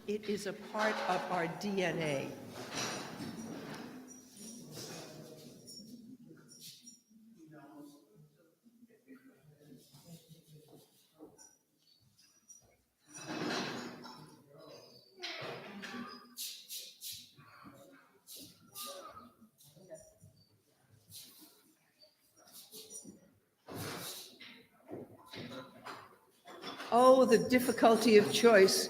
It is a part of our DNA. Oh, the difficulty of choice.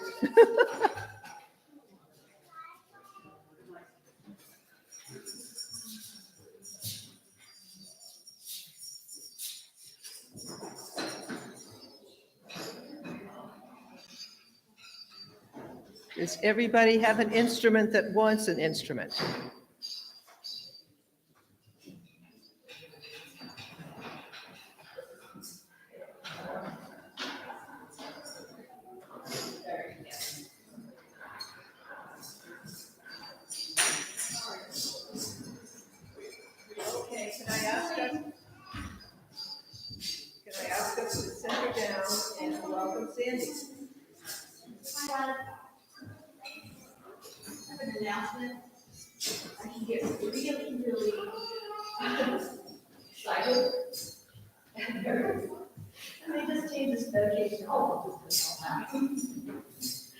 Does everybody have an instrument that wants an instrument? Okay, can I ask us to center down and welcome Sandy? I have an announcement. I can get really excited and nervous. And they just changed this medication. Oh, this is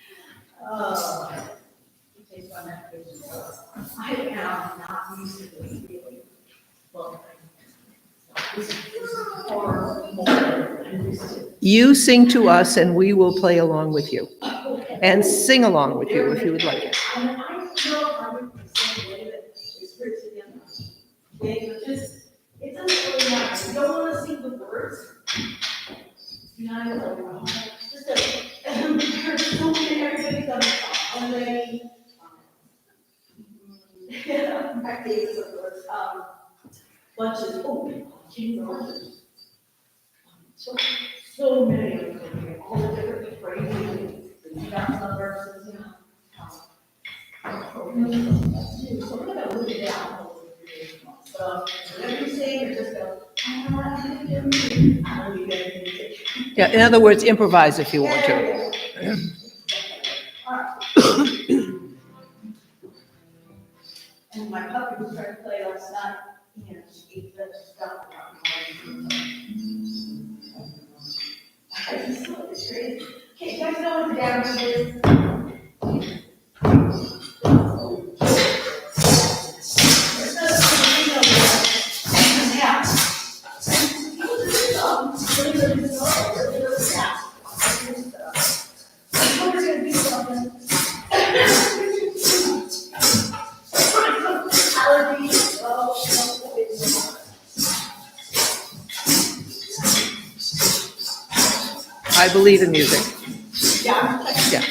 all that. It takes one medication. I am not used to this feeling. Well, this is far more than I'm used to. You sing to us and we will play along with you and sing along with you if you would like it. And I feel 100% the way that it's written in. Okay, but just, it doesn't really matter. You don't want to sing the words. You know, just a, there's so many, everybody's on already. Back days of words, bunches, bunches. So many of them, all the different phrases, the verses, you know. So we're gonna look it down. So whatever you say, you just go, Yeah, in other words, improvise if you want to. And my puppy was trying to play last night, you know, she ate the stuff. It's crazy. Okay, you guys know what the damage is? I believe in music. Yeah. Yeah.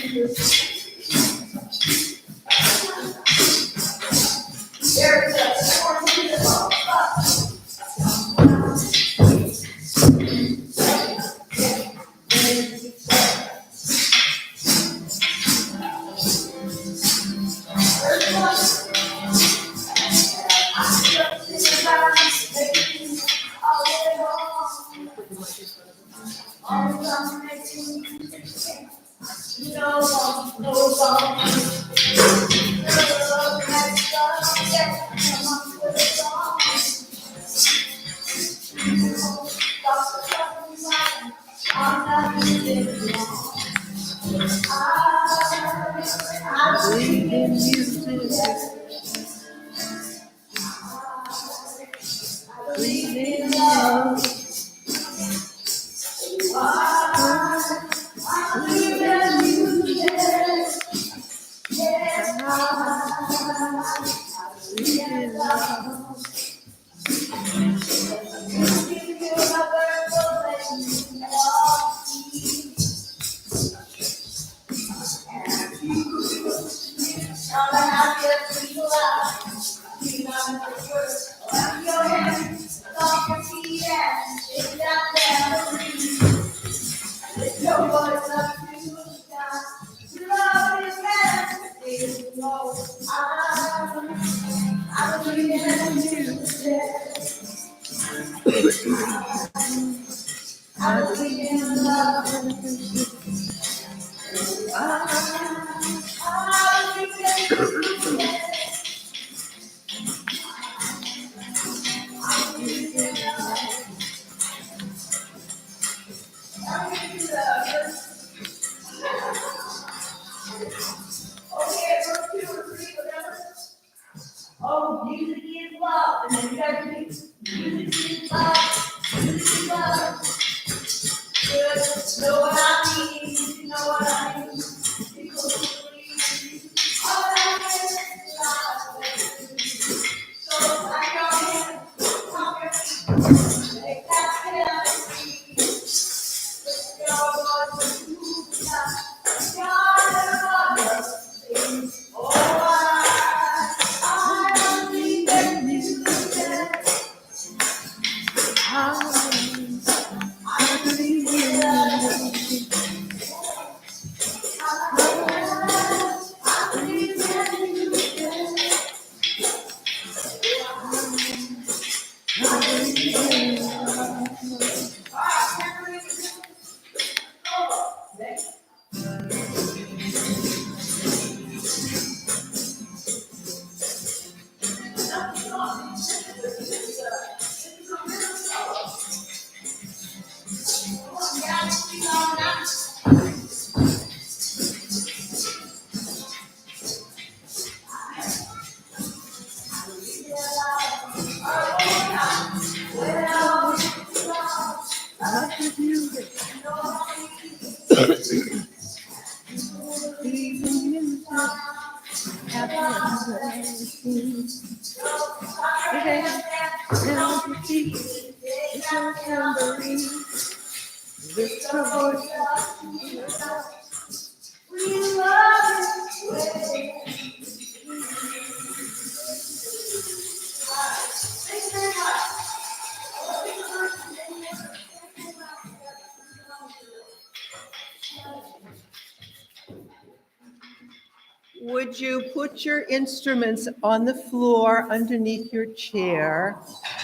Would you put your instruments on the floor underneath your chair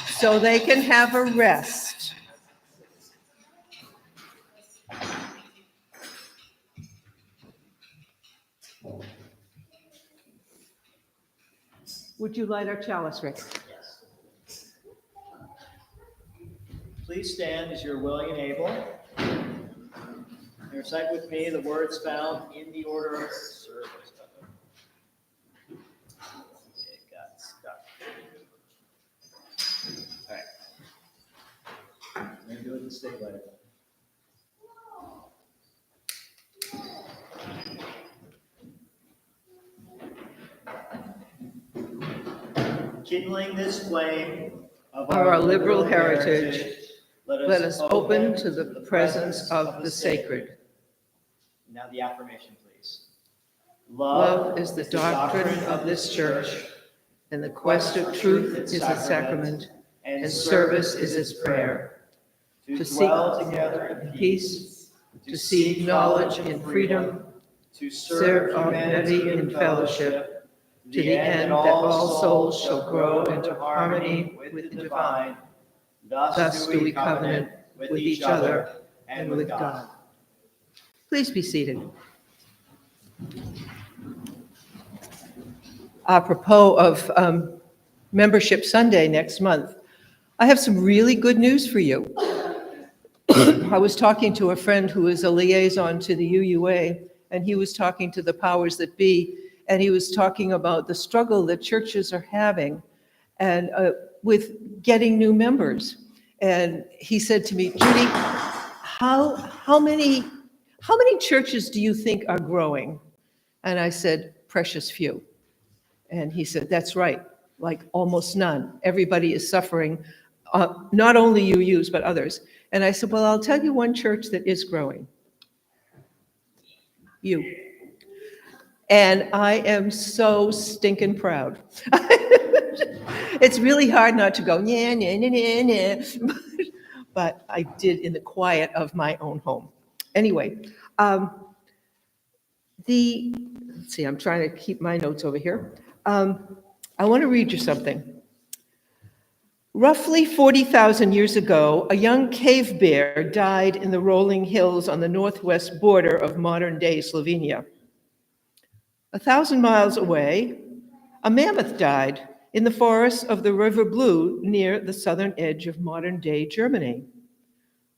so they can have a rest? Would you light our chalice, Rick? Yes. Please stand as you're willing and able. And recite with me the words found in the order of service. It got stuck. All right. I'm going to do it the stick way. Kindling this flame of Our liberal heritage, let us open to the presence of the sacred. Now the affirmation, please. Love is the doctrine of this church, and the quest of truth is its sacrament, and service is its prayer. To dwell together in peace, to seek knowledge in freedom, to serve humanity in fellowship, to the end that all souls shall grow into harmony with the divine. Thus do we covenant with each other and with God. Please be seated. Apropos of Membership Sunday next month, I have some really good news for you. I was talking to a friend who is a liaison to the UUA, and he was talking to the powers that be, and he was talking about the struggle that churches are having and with getting new members. And he said to me, Judy, how many churches do you think are growing? And I said, precious few. And he said, that's right, like almost none. Everybody is suffering, not only UUs, but others. And I said, well, I'll tell you one church that is growing. You. And I am so stinking proud. It's really hard not to go, yeah. But I did in the quiet of my own home. Anyway, let's see, I'm trying to keep my notes over here. I want to read you something. Roughly 40,000 years ago, a young cave bear died in the rolling hills on the northwest border of modern-day Slovenia. 1,000 miles away, a mammoth died in the forests of the River Blue near the southern edge of modern-day Germany.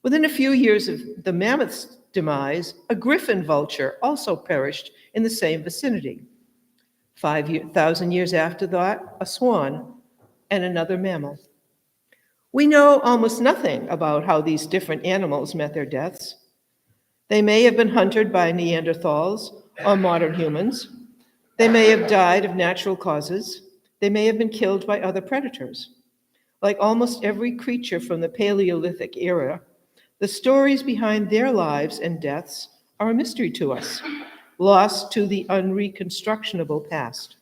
Within a few years of the mammoth's demise, a griffon vulture also perished in the same vicinity. 5,000 years after that, a swan and another mammal. We know almost nothing about how these different animals met their deaths. They may have been hunted by Neanderthals or modern humans. They may have died of natural causes. They may have been killed by other predators. Like almost every creature from the Paleolithic era, the stories behind their lives and deaths are a mystery to us, lost to the unreconstructionable past.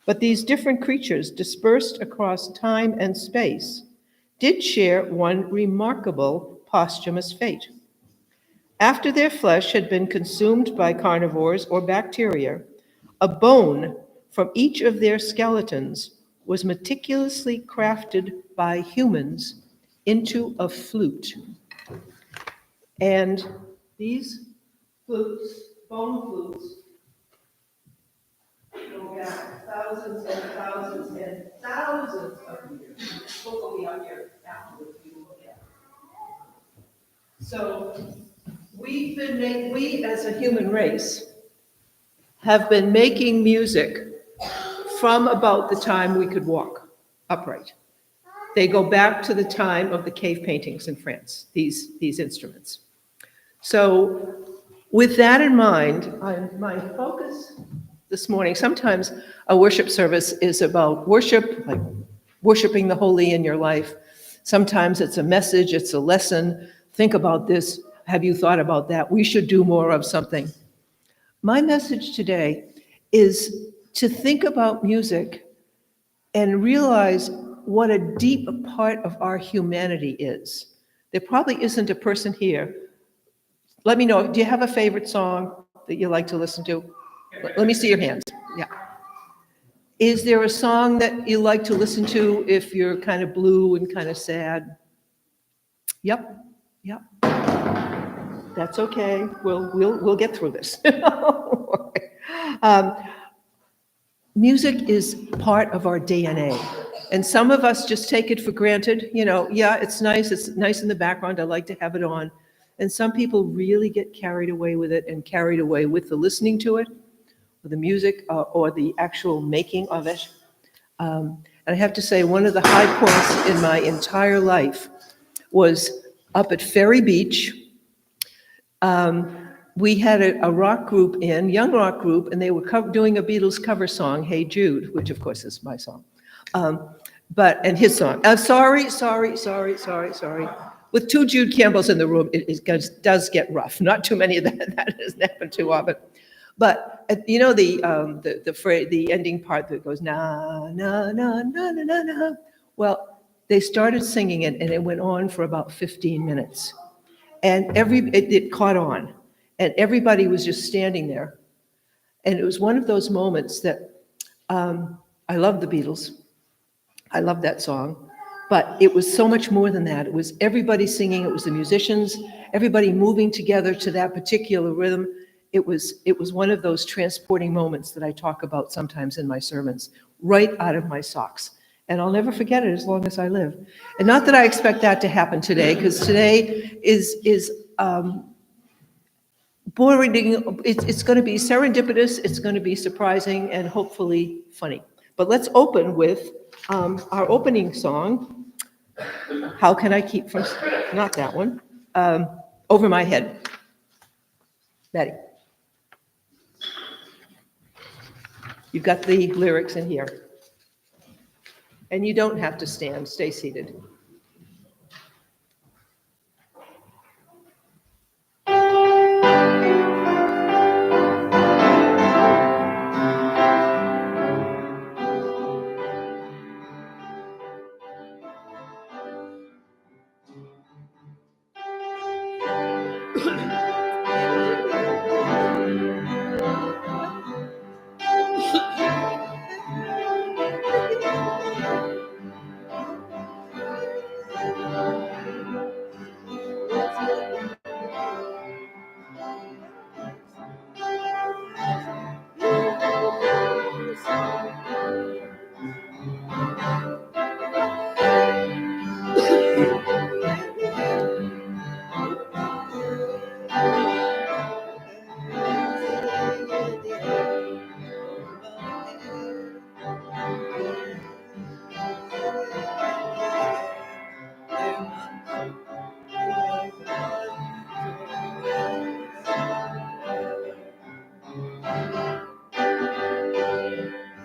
But these different creatures, dispersed across time and space, did share one remarkable posthumous fate. After their flesh had been consumed by carnivores or bacteria, a bone from each of their skeletons was meticulously crafted by humans into a flute. And these flutes, bone flutes, go back thousands and thousands and thousands of years. This book will be out here afterwards for you to look at. So we as a human race have been making music from about the time we could walk upright. They go back to the time of the cave paintings in France, these instruments. So with that in mind, my focus this morning, sometimes a worship service is about worship, like worshiping the holy in your life. Sometimes it's a message, it's a lesson. Think about this. Have you thought about that? We should do more of something. My message today is to think about music and realize what a deep part of our humanity is. There probably isn't a person here. Let me know, do you have a favorite song that you like to listen to? Let me see your hands. Yeah. Is there a song that you like to listen to if you're kind of blue and kind of sad? Yep, yep. That's okay. We'll get through this. um, music is part of our DNA. And some of us just take it for granted. You know, yeah, it's nice in the background. I like to have it on. And some people really get carried away with it and carried away with the listening to it, or the music, or the actual making of it. And I have to say, one of the high points in my entire life was up at Ferry Beach. We had a rock group young rock group, and they were doing a Beatles cover song, Hey Jude, which of course is my song. And his song, sorry. With two Jude Campbells in the room, it does get rough. Not too many of that has happened too often. But you know the ending part that goes na na na na na na na. Well, they started singing it, and it went on for about 15 minutes, and it caught on, and everybody was just standing there, and it was one of those moments that I love the Beatles. I love that song, but it was so much more than that. It was everybody singing. It was the musicians, everybody moving together to that particular rhythm. It was one of those transporting moments that I talk about sometimes in my sermons, right out of my socks. And I'll never forget it as long as I live. And not that I expect that to happen today, because today is boring. It's going to be serendipitous, it's going to be surprising, and hopefully funny. But let's open with our opening song, How Can I Keep From, not that one, Over My Head. Maddie. You've got the lyrics in here. And you don't have to stand, stay seated.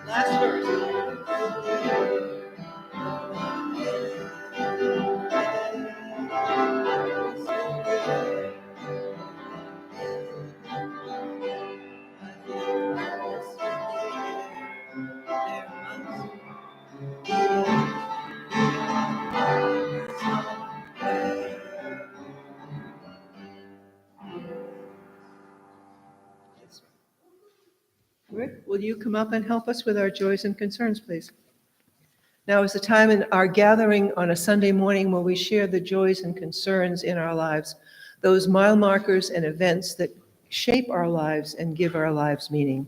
Last verse. will you come up and help us with our joys and concerns, please? Now is the time in our gathering on a Sunday morning where we share the joys and concerns in our lives, those mile markers and events that shape our lives and give our lives meaning.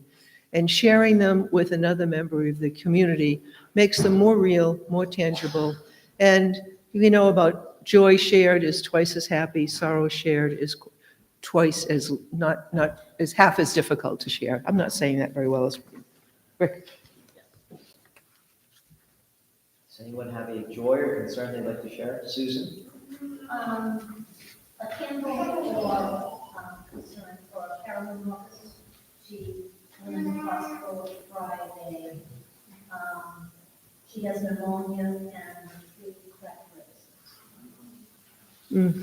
And sharing them with another member of the community makes them more real, more tangible. And we know about joy shared is twice as happy, sorrow shared is twice as, not is half as difficult to share. I'm not saying that very well as Rick. Does anyone have a joy or concern they'd like to share? Susan? A candle for concern for Carolyn Lucas. She went in the hospital Friday. She has pneumonia and 3 cracked ribs.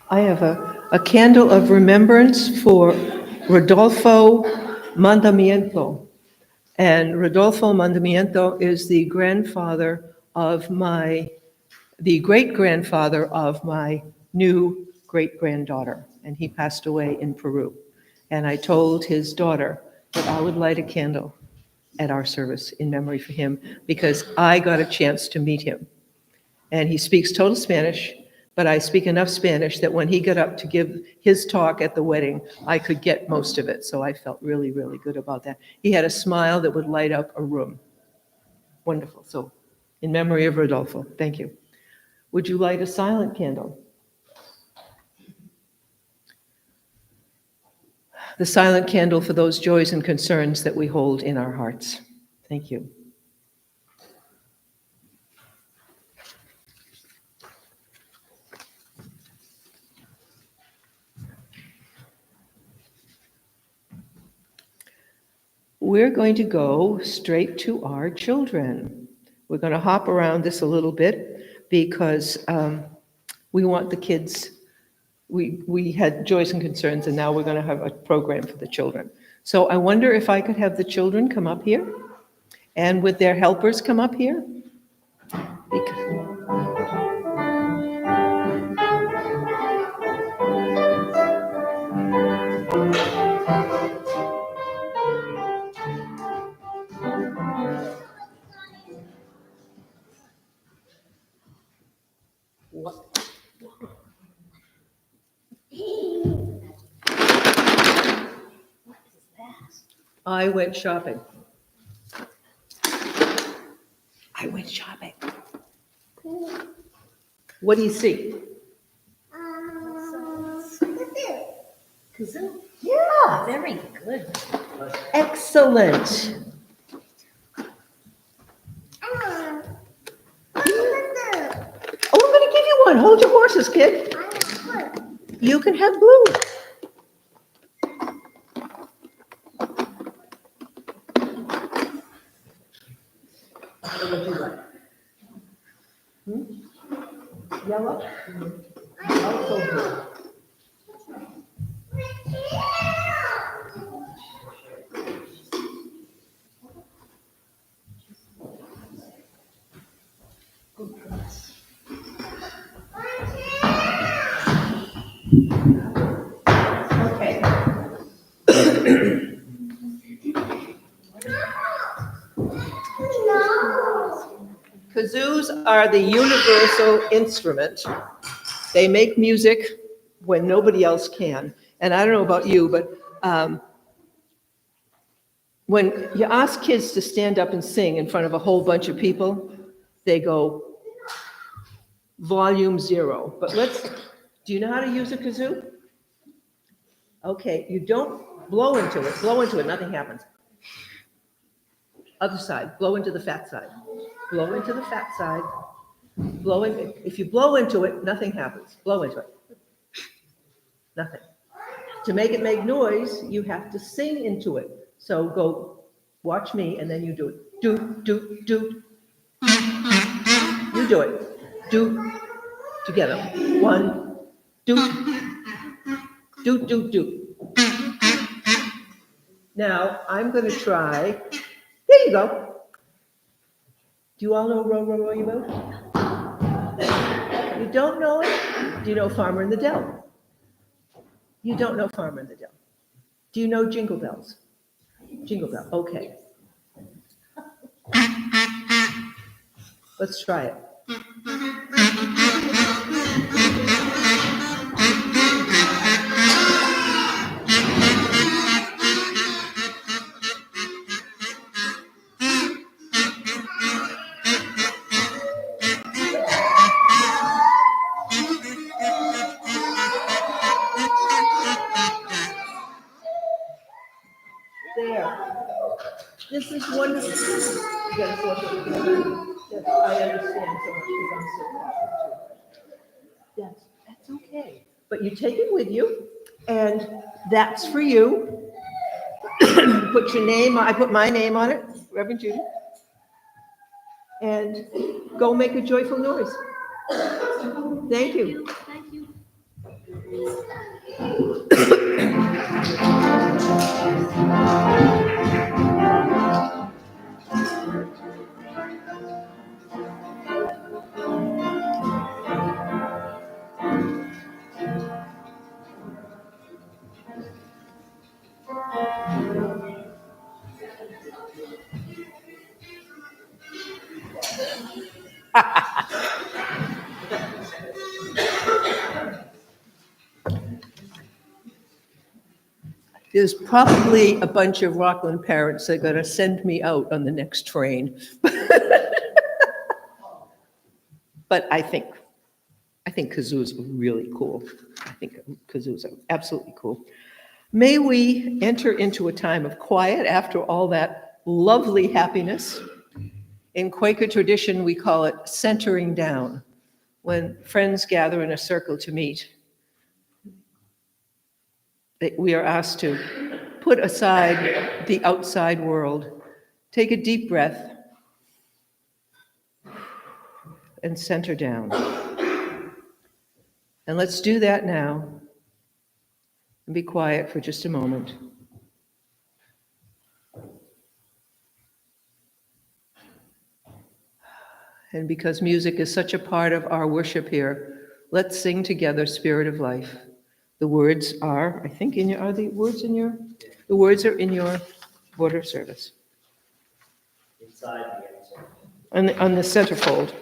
I have a candle of remembrance for Rodolfo Mandamiento. And Rodolfo Mandamiento is the great-grandfather of my new great-granddaughter, and he passed away in Peru. And I told his daughter that I would light a candle at our service in memory for him because I got a chance to meet him. And he speaks total Spanish, but I speak enough Spanish that when he got up to give his talk at the wedding, I could get most of it. So I felt really, really good about that. He had a smile that would light up a room. Wonderful. So in memory of Rodolfo, thank you. Would you light a silent candle? The silent candle for those joys and concerns that we hold in our hearts. Thank you. We're going to go straight to our children. We're going to hop around this a little bit because we want the kids. We had joys and concerns, and now we're going to have a program for the children. So I wonder if I could have the children come up here and with their helpers come up here. I went shopping. What do you see? Kazoo. Yeah, very good. Excellent. Oh, I'm going to give you one. Hold your horses, kid. You can have blue. What would you like? Yellow? Also blue. Okay. Kazoos are the universal instrument. They make music when nobody else can. And I don't know about you, but when you ask kids to stand up and sing in front of a whole bunch of people, they go volume 0. But do you know how to use a kazoo? Okay, you don't blow into it. Blow into it, nothing happens. Other side, blow into the fat side. Blow into the fat side. Blow in. If you blow into it, nothing happens. Blow into it. Nothing. To make it make noise, you have to sing into it. So go, watch me, and then you do it. Do, do, do. You do it. Do. Together. 1, do. Do, do, do. Now, I'm going to try. There you go. Do you all know Row, Row, Row Your Boat? You don't know it? Do you know Farmer in the Dell? You don't know Farmer in the Dell. Do you know Jingle Bells? Jingle Bell, okay. Let's try it. There. This is wonderful. You gotta flip it together. Yes, I understand so much because I'm so popular too. That's okay. But you take it with you, and that's for you. Put your name, I put my name on it, Reverend Judy. And go make a joyful noise. Thank you. Thank you. There's probably a bunch of Rockland parents that are going to send me out on the next train. But I think kazoos are really cool. I think kazoos are absolutely cool. May we enter into a time of quiet after all that lovely happiness. In Quaker tradition, we call it centering down, when friends gather in a circle to meet. We are asked to put aside the outside world, take a deep breath, and center down. And let's do that now, and be quiet for just a moment. And because music is such a part of our worship here, let's sing together Spirit of Life. The words are, I think, the words are in your border service. Inside the answer. On the centerfold.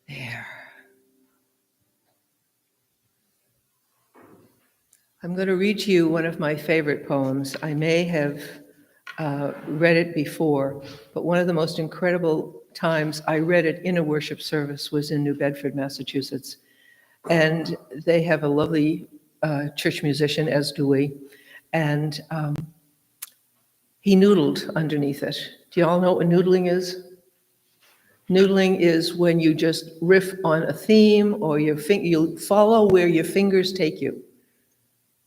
There. I'm going to read to you one of my favorite poems. I may have read it before, but one of the most incredible times I read it in a worship service was in New Bedford, Massachusetts. And they have a lovely church musician, as do we. And he noodled underneath it. Do you all know what noodling is? Noodling is when you just riff on a theme, or you follow where your fingers take you.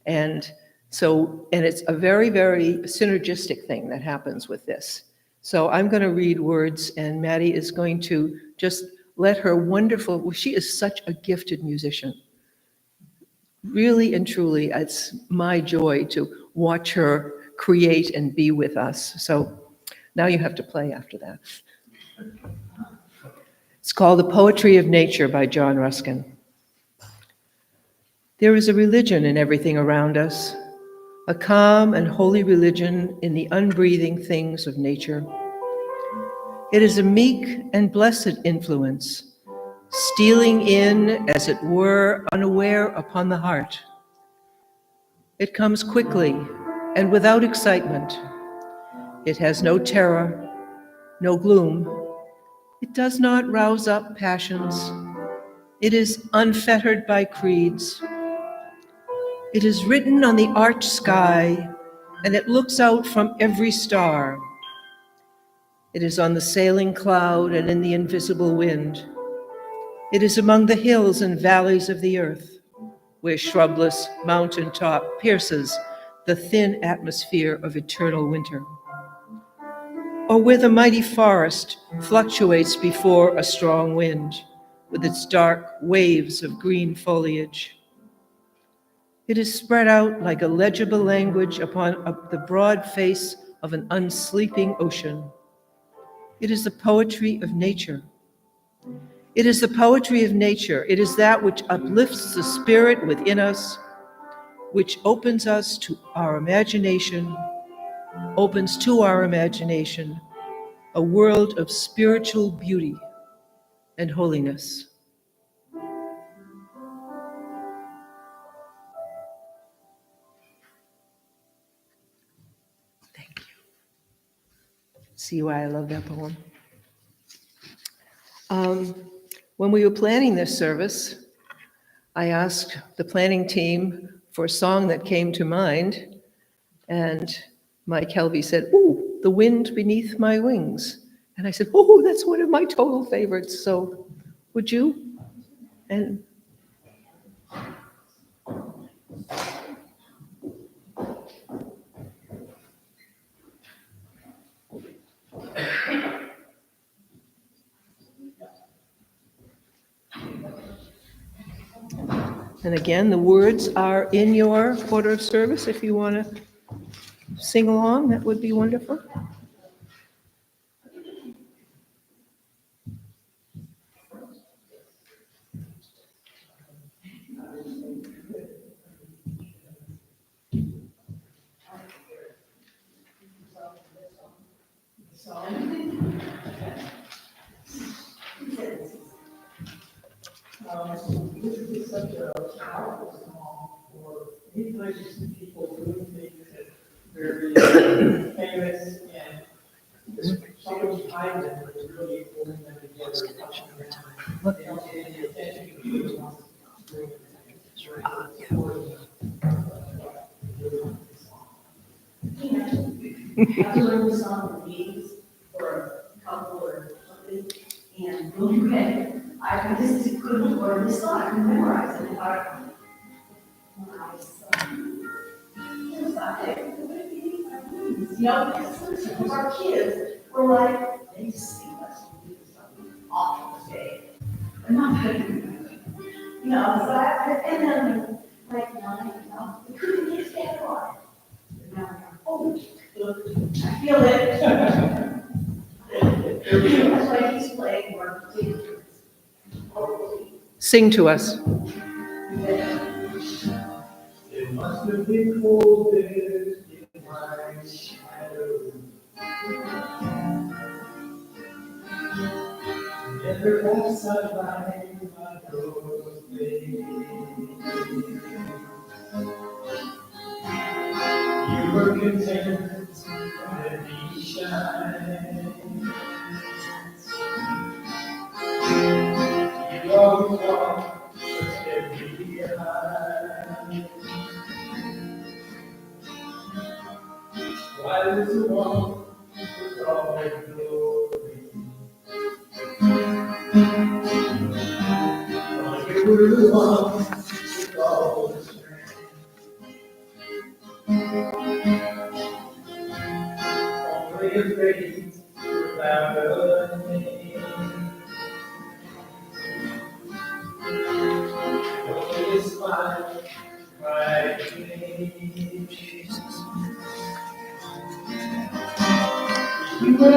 And it's a very, very synergistic thing that happens with this. So I'm going to read words, and Maddie is going to just let her she is such a gifted musician. Really and truly, it's my joy to watch her create and be with us. So Now you have to play after that. It's called The Poetry of Nature by John Ruskin. There is a religion in everything around us, a calm and holy religion in the unbreathing things of nature. It is a meek and blessed influence, stealing in, as it were, unaware upon the heart. It comes quickly and without excitement. It has no terror, no gloom. It does not rouse up passions. It is unfettered by creeds. It is written on the arched sky, and it looks out from every star. It is on the sailing cloud and in the invisible wind. It is among the hills and valleys of the earth, where shrubless mountain top pierces the thin atmosphere of eternal winter, or where the mighty forest fluctuates before a strong wind with its dark waves of green foliage. It is spread out like a legible language upon the broad face of an unsleeping ocean. It is the poetry of nature. It is the poetry of nature. It is that which uplifts the spirit within us, which opens to our imagination a world of spiritual beauty and holiness. Thank you. See why I love that poem? When we were planning this service, I asked the planning team for a song that came to mind, and Mike Helvey said, "Ooh, The Wind Beneath My Wings." And I said, "Oh, that's one of my total favorites." So would you? And again, the words are in your order of service. If you want to sing along, that would be wonderful. This is such a powerful song for many places and people doing things that very famous and someone's behind them, but it's really pulling them together. They don't get any attention to people. I learned the song of Beatles for a couple or something, and really read. I just couldn't learn the song, I couldn't memorize it. And I you know, because some of our kids were like, they just see us do something awful today. I'm not gonna do that. You know, so and then like, we couldn't get that right. And now, oh, I feel it. That's why he's playing more particular. Sing to us. It must have been cold there in my shadow. Never outside my doorway. You were content to be shine. You always walk with every behind. Why does the one with all their glory? Like you were the one with all the strength. Only a face without a name. Only a smile, right name. You were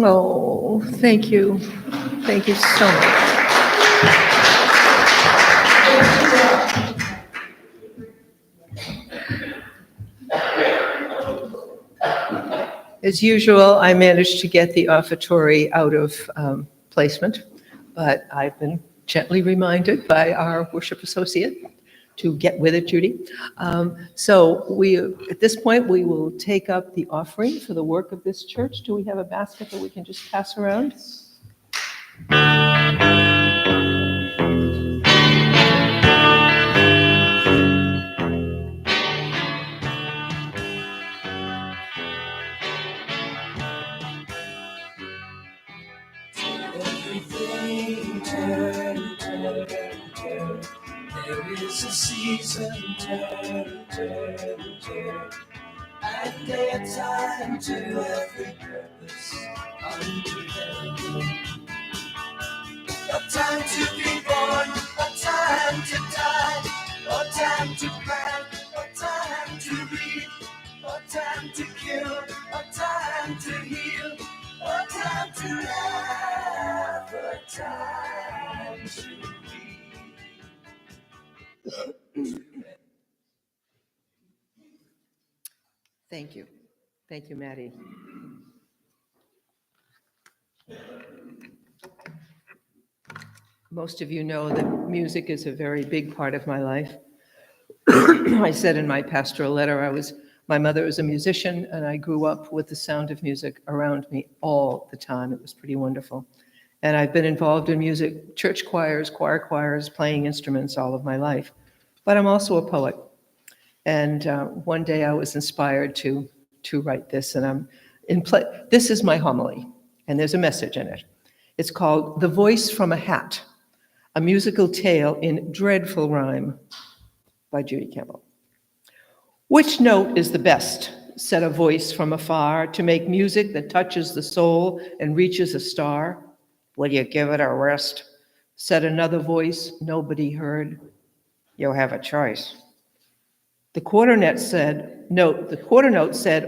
Oh, thank you. Thank you so much. As usual, I managed to get the offertory out of placement, but I've been gently reminded by our worship associate to get with it, Judy. At this point, we will take up the offering for the work of this church. Do we have a basket that we can just pass around? Everything turn, turn, turn. There is a season, turn, turn, turn. And a time to every purpose under heaven. A time to be born, a time to die, a time to plant, a time to reap, a time to kill, a time to heal, a time to laugh, a time to weep. Thank you. Thank you, Maddie. Most of you know that music is a very big part of my life. I said in my pastoral letter, my mother was a musician, and I grew up with the sound of music around me all the time. It was pretty wonderful. And I've been involved in music, church choirs, choirs, playing instruments all of my life. But I'm also a poet. And one day I was inspired to write this, and this is my homily, and there's a message in it. It's called "The Voice from a Hat," a musical tale in dreadful rhyme by Judy Campbell. Which note is the best? Said a voice from afar, to make music that touches the soul and reaches a star. Will you give it a rest? Said another voice nobody heard. You'll have a choice. The quarter note said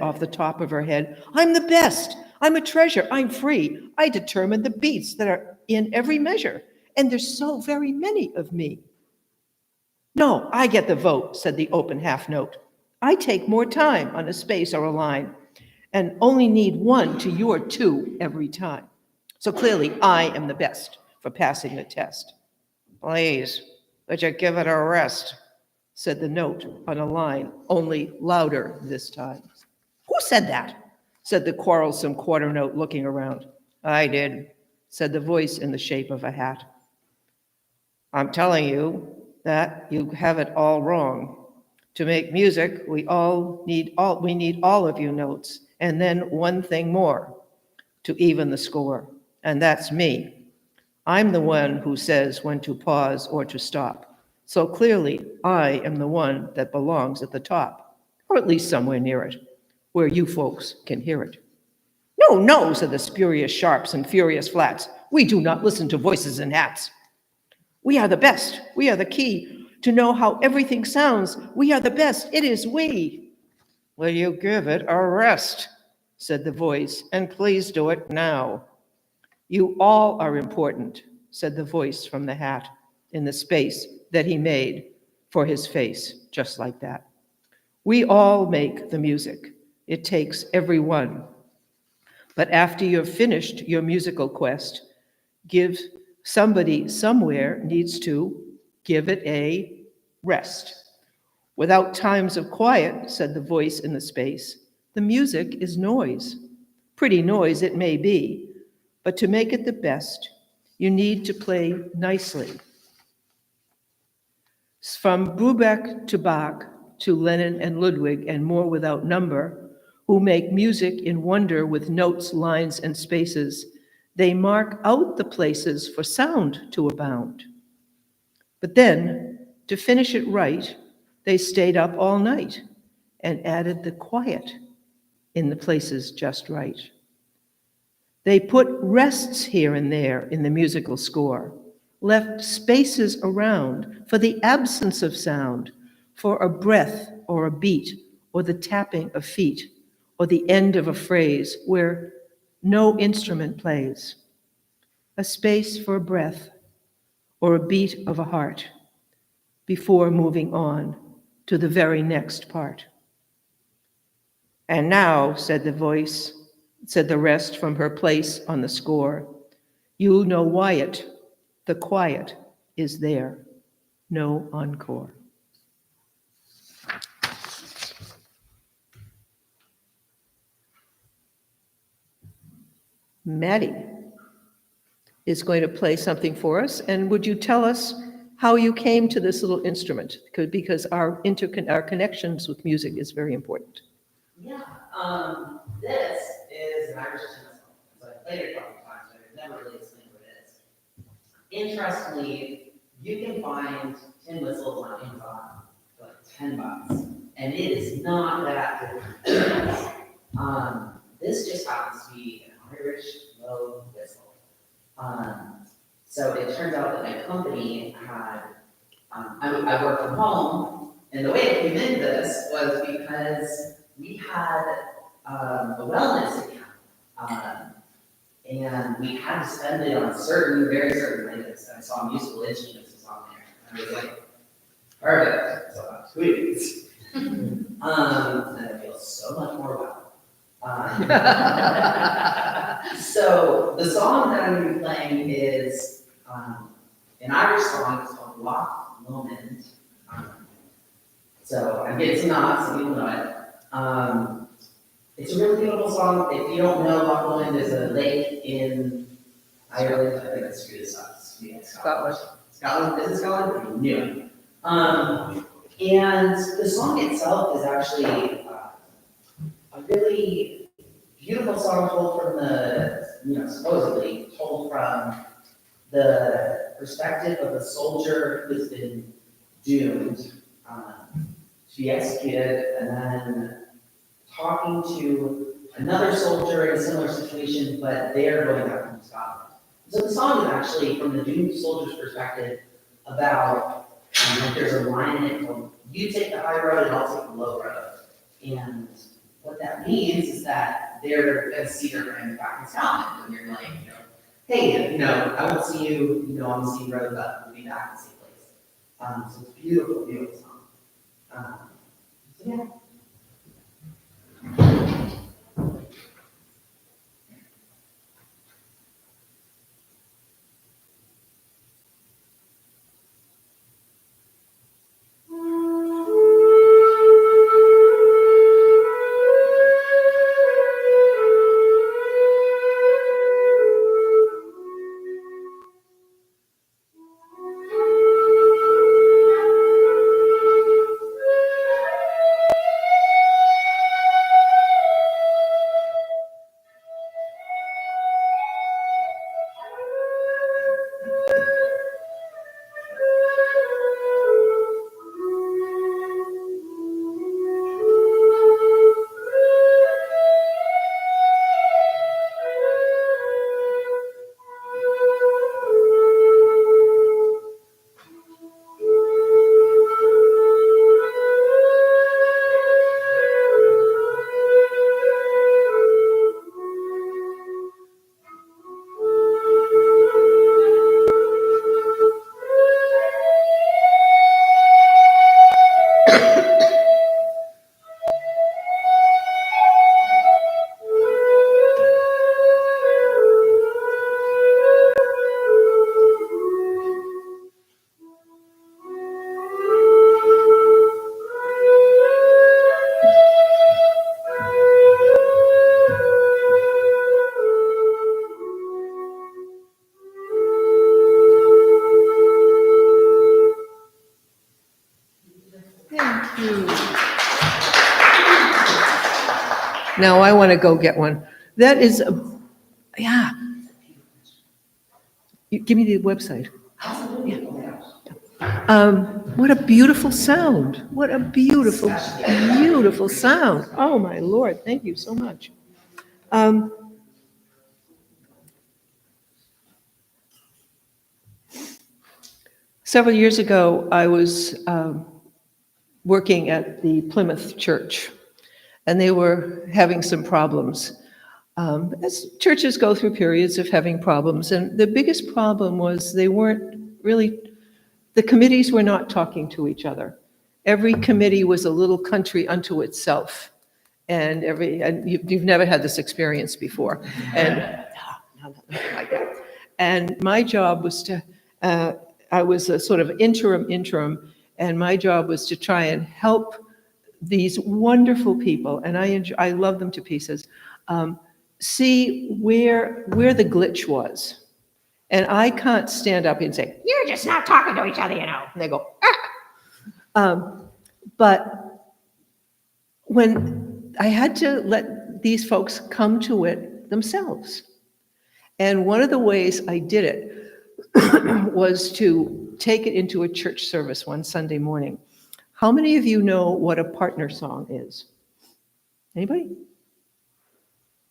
off the top of her head, I'm the best. I'm a treasure. I'm free. I determine the beats that are in every measure. And there's so very many of me. No, I get the vote, said the open half note. I take more time on a space or a line and only need 1 to your 2 every time. So clearly I am the best for passing the test. Please, would you give it a rest? Said the note on a line, only louder this time. Who said that? Said the quarrelsome quarter note looking around. I did, said the voice in the shape of a hat. I'm telling you that you have it all wrong. To make music, we need all of you notes, and then one thing more to even the score, and that's me. I'm the one who says when to pause or to stop. So clearly, I am the one that belongs at the top, or at least somewhere near it, where you folks can hear it. No, no, said the spurious sharps and furious flats. We do not listen to voices in hats. We are the best. We are the key to know how everything sounds. We are the best. It is we. Will you give it a rest? Said the voice, and please do it now. You all are important, said the voice from the hat in the space that he made for his face, just like that. We all make the music. It takes everyone. But after you've finished your musical quest, somebody somewhere needs to give it a rest. Without times of quiet, said the voice in the space, the music is noise. Pretty noise it may be, But to make it the best, you need to play nicely. From Brubeck to Bach to Lennon and Ludwig and more without number, who make music in wonder with notes, lines, and spaces, they mark out the places for sound to abound. But then, to finish it right, they stayed up all night and added the quiet in the places just right. They put rests here and there in the musical score, left spaces around for the absence of sound, for a breath or a beat, or the tapping of feet, or the end of a phrase where no instrument plays. A space for a breath or a beat of a heart before moving on to the very next part. And now, said the voice, said the rest from her place on the score, you'll know Wyatt, the quiet is there, no encore. Maddie is going to play something for us, and would you tell us how you came to this little instrument? Because our connections with music is very important. Yeah, this is an Irish tin whistle. So I played it a couple times, but I've never really explained what it is. Interestingly, you can find tin whistles on Amazon for like $10, and it is not that different. This just happens to be an Irish low whistle. So it turns out that my company had, I work from home, and the way it came into this was because we had a wellness account, and we had to spend it on very certain items. And I saw musical instruments was on there, and I was like, perfect. So I tweeted, and I feel so much more well. So the song that I'm going to be playing is an Irish song. It's called Loch Lomond. So I'm getting some nods, so people know it. It's a really beautiful song. If you don't know, Loch Lomond is a lake in Ireland. I think that's screw this up. Scotland. Scotland? Is it Scotland? No. And the song itself is actually a really beautiful song told from supposedly told from the perspective of a soldier who's been doomed to be executed, and then talking to another soldier in a similar situation, but they're going back from Scotland. So the song is actually from the doomed soldier's perspective about, there's a line in it called, you take the high road and I'll take the low road. And what that means is that they're going to see their friend back in Scotland, and you're like, hey, I won't see you, on the same road, but we'll be back in the same place. So it's a beautiful, beautiful song. So yeah. Now I want to go get one. That is, yeah. Give me the website. What a beautiful sound. What a beautiful, beautiful sound. Oh, my Lord, thank you so much. Several years ago, I was working at the Plymouth Church, and they were having some problems. As churches go through periods of having problems, and the biggest problem was they weren't really, the committees were not talking to each other. Every committee was a little country unto itself, and you've never had this experience before, and nothing like that. And my job was to, I was a sort of interim, and my job was to try and help these wonderful people, and I love them to pieces, see where the glitch was. And I can't stand up and say, "You're just not talking to each other, you know." And they go, "Ah." But when I had to let these folks come to it themselves, and one of the ways I did it was to take it into a church service one Sunday morning. How many of you know what a partner song is? Anybody?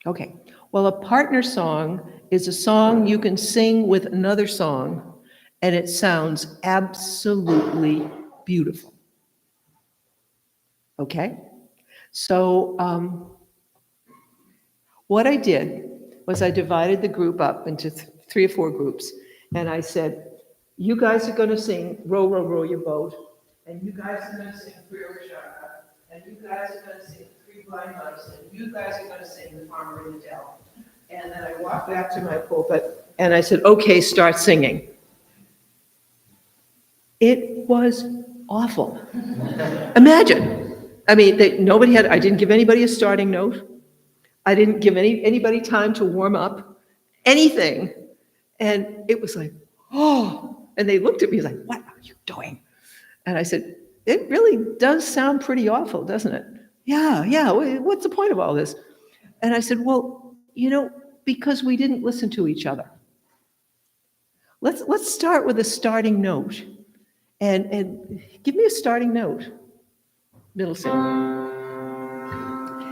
Okay. Well, a partner song is a song you can sing with another song, and it sounds absolutely beautiful. Okay? So what I did was I divided the group up into 3 or 4 groups, and I said, you guys are going to sing Row, Row, Row Your Boat, and you guys are going to sing Freer Shaka, and you guys are going to sing Three Blind Mice, and you guys are going to sing The Farmer in the Dell. And then I walked back to my pulpit, and I said, okay, start singing. It was awful. Imagine. I mean, I didn't give anybody a starting note. I didn't give anybody time to warm up, anything. And it was like, oh, and they looked at me like, what are you doing? And I said, it really does sound pretty awful, doesn't it? Yeah, what's the point of all this? And I said, well, because we didn't listen to each other. Let's start with a starting note. And give me a starting note. Middle C.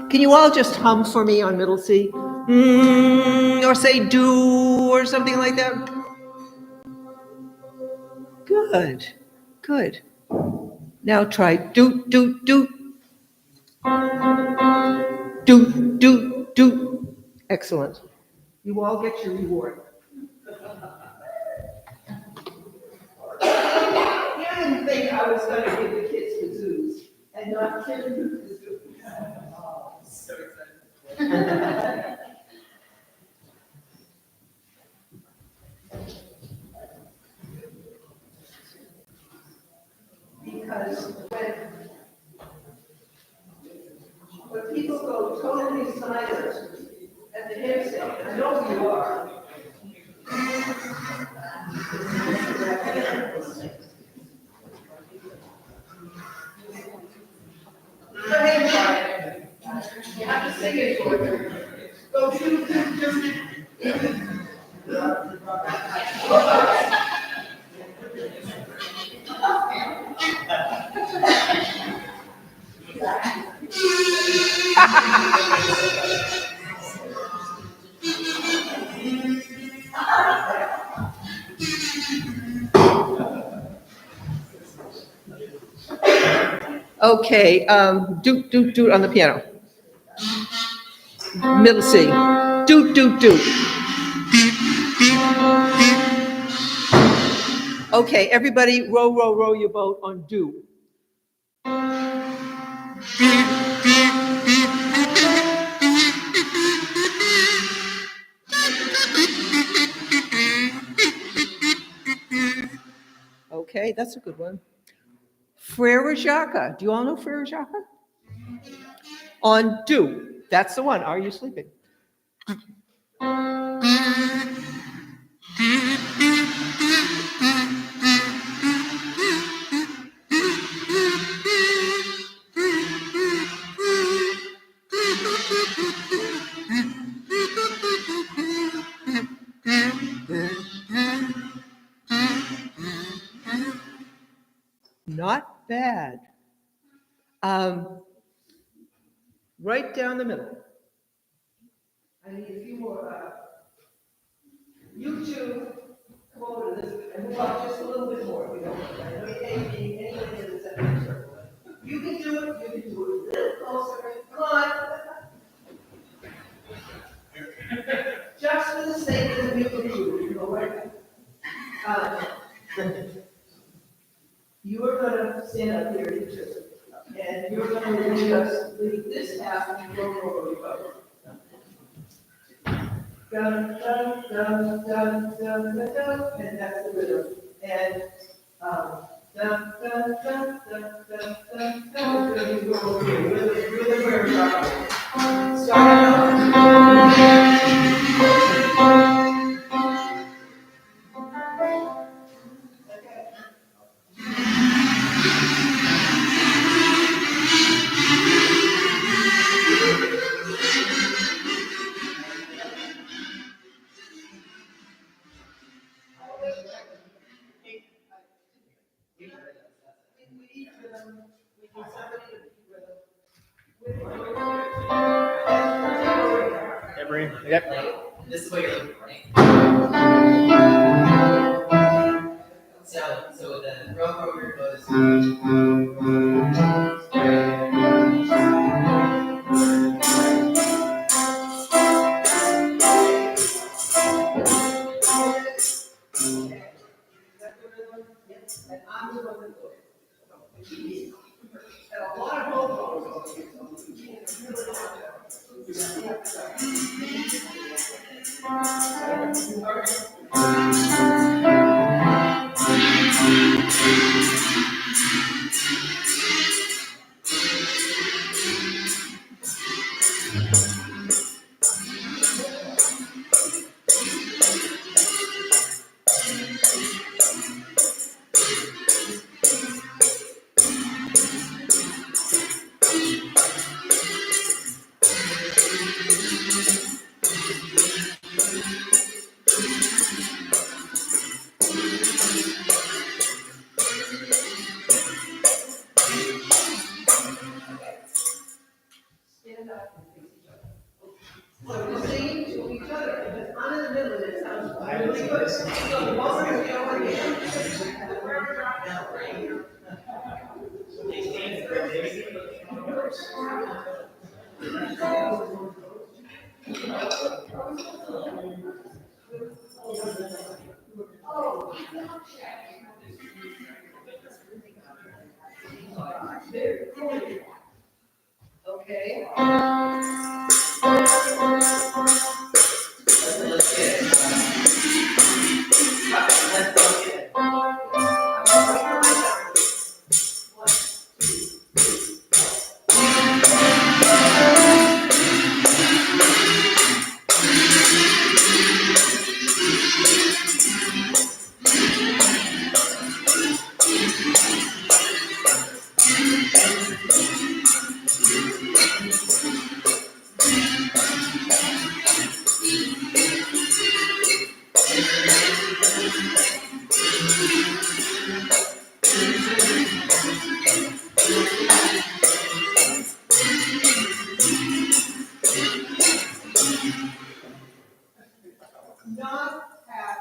Can you all just hum for me on middle C? Or say do or something like that? Good. Now try do. Do. Excellent. You all get your reward. I didn't think I was going to give the kids kazoos and not kill you kazoos. Oh, so excited. Because when people go totally silent at the handstand, I know who you are. You have to sing it for them. Go do. Okay, do on the piano. Middle C. Do. Okay, everybody row your boat on do. Okay, that's a good one. Frere Jacques. Do you all know Frere Jacques? On do. That's the one. Are you sleeping? Not bad. Right down the middle. I need a few more. You two come over to this and move up just a little bit more. If you don't mind. I know anything in the center circle. You can do it. You can do it a little closer. Come on. Just for the sake of the mutual group, you know, right? You are gonna stand up here, you two, and you're gonna lead this half and go over. Dun, dun, dun, dun, dun, dun, dun, and that's the rhythm. And, dun, dun, dun, dun, dun, dun, dun, and you go over here, really where we are. Start Emery, yep. This is what you're looking for, right? So the row rover goes. And I'm the one that goes. And a lot of homeowners. Stand up and face each other. So we're singing to each other, and I'm in the middle of it, sounds really good. So what we're gonna do over here, where we're dropping out right here. Okay. Let's get it. Let's go get it. Not have that.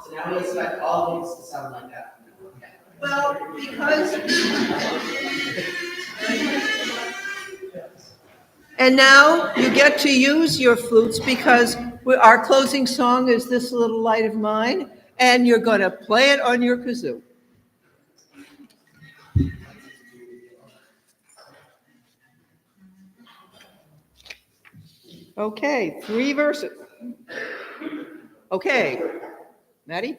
So now we expect all hits to sound like that. Well, because. And now you get to use your flutes because our closing song is This Little Light of Mine, and you're going to play it on your kazoo. Okay, 3 verses. Okay, Maddie,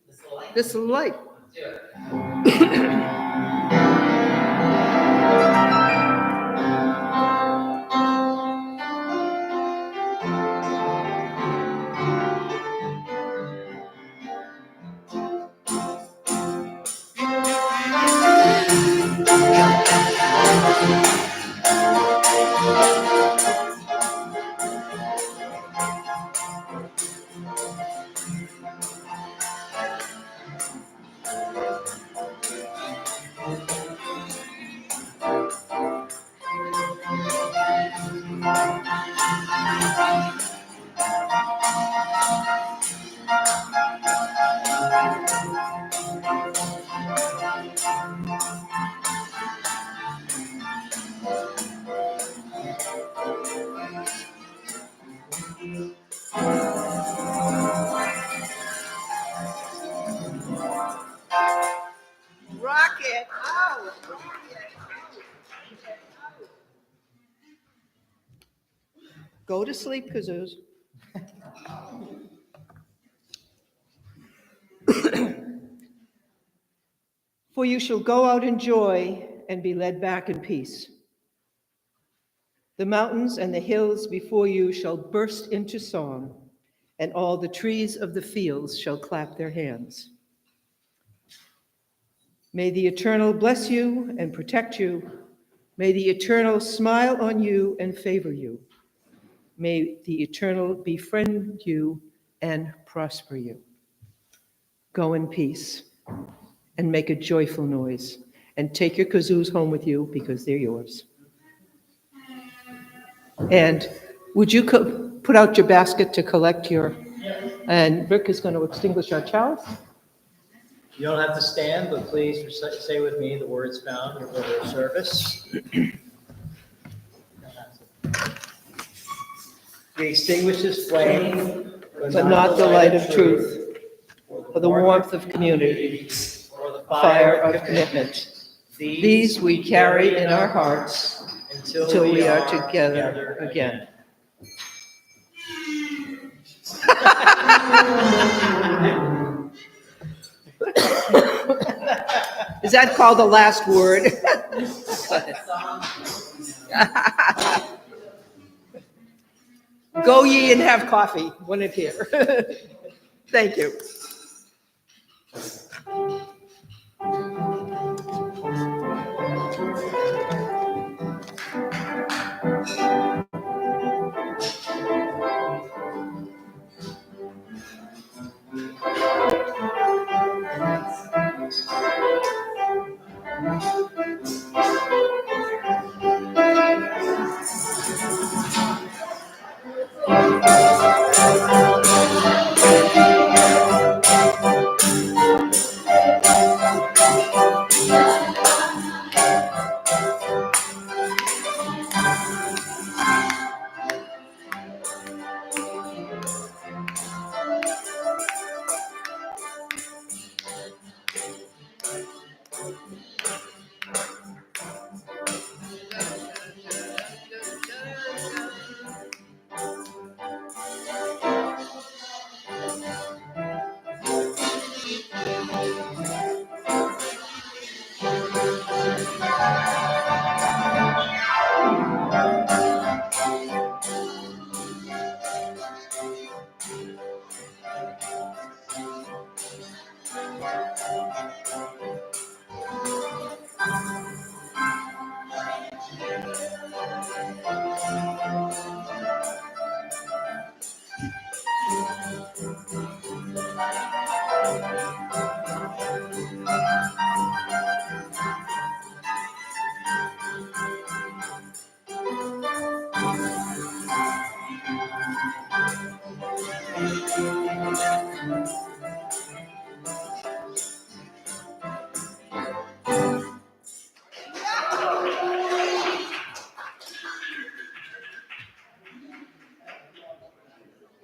This little light. This Little Light. Let's do it. Rock it out. Go to sleep, kazoos. For you shall go out in joy and be led back in peace. The mountains and the hills before you shall burst into song, and all the trees of the fields shall clap their hands. May the Eternal bless you and protect you. May the Eternal smile on you and favor you. May the Eternal befriend you and prosper you. Go in peace and make a joyful noise, and take your kazoos home with you because they're yours. And would you put out your basket to collect your, and Rick is going to extinguish our chalice? You don't have to stand, but please say with me the words found in your order of service. We extinguish this flame, But not the light of truth, or the warmth of community, or the fire of commitment. These we carry in our hearts till we are together again. Is that called the last word? Go ye and have coffee when it's here. Thank you.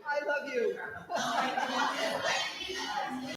I love you.